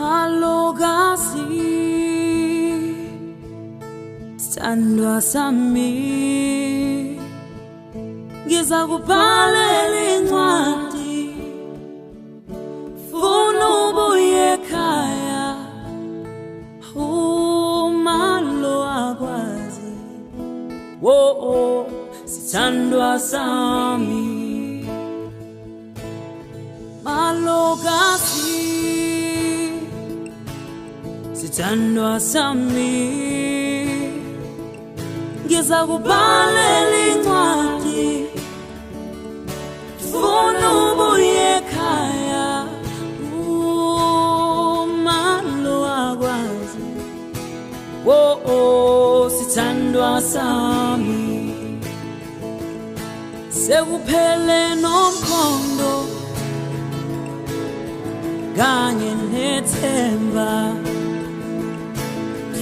Malogasi Sandwa sami Ngizakubhalela incwadi Funa ubuye ekhaya Umalo akwazi Oh sithandwa sami Malogasi Sithandwa sami ngizakubhalela incwadi funa ubuye ekhaya umalo akwazi sithandwa sami sekuphele nomkhondo kanye nethemba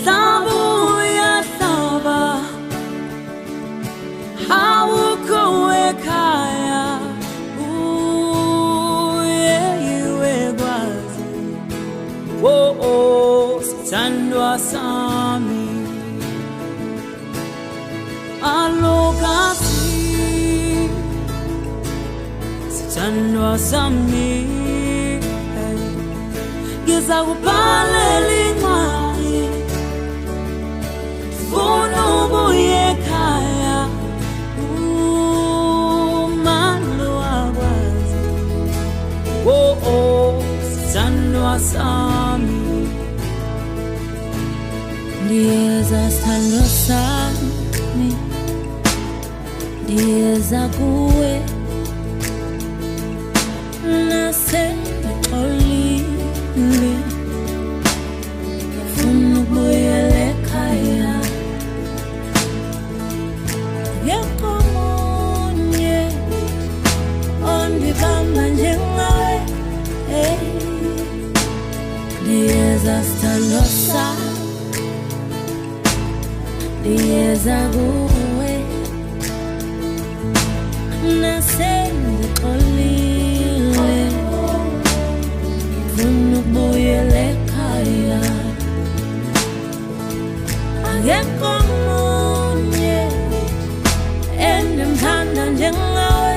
Sabuya saba Hawuko ekhaya Uyeyiwe kwazi sithandwa sami Alokasi sithandwa sami ngizakubhalela incwadi Funa ubuye ekhaya umalo akwazi sithandwa sami ndiyeza sithandwa sami ndiyeza kuwe nasendixolile ngifuna ukubuyela ekhaya Yekomonye ondibamba njengawe Ndiyeza sithandwa sami Ndiyeza kuwe nasendixolile ngifuna ukubuyela ekhaya Yekomonye endimthanda njengawe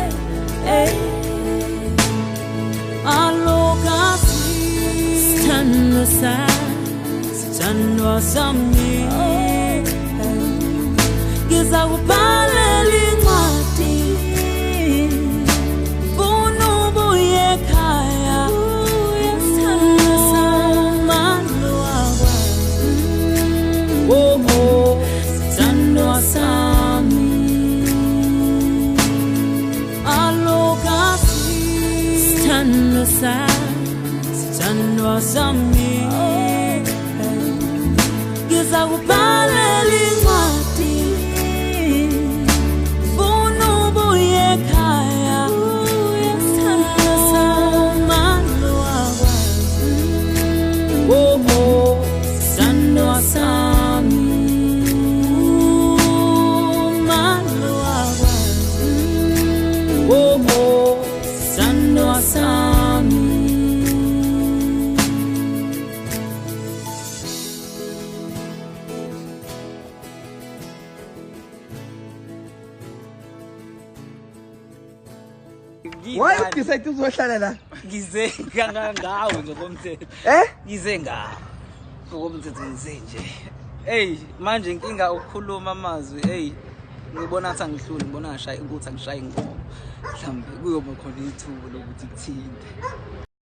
Alokasi sithandwa sami ngizakubhalela incwadi funa ubuye ekhaya umalo akwazi sithandwa sami Alokasi sithandwa sami ngizakubhalela incwadi funa ubuye ekhaya umalo akwazi sithandwa sami umalo akwazi sithandwa sami Why you decide to uzohlala la? Ngize ngawe ngokomthetho. Ngize ngawe. Ngokomthetho ngize nje. Hey, manje inkinga ukukhuluma amazwi. Hey, ngibona athi angihluli, ngibona ngishaya ukuthi angishaye inkomo. Mhlambe kuyoba khona ithuba lokuthi kuthinte.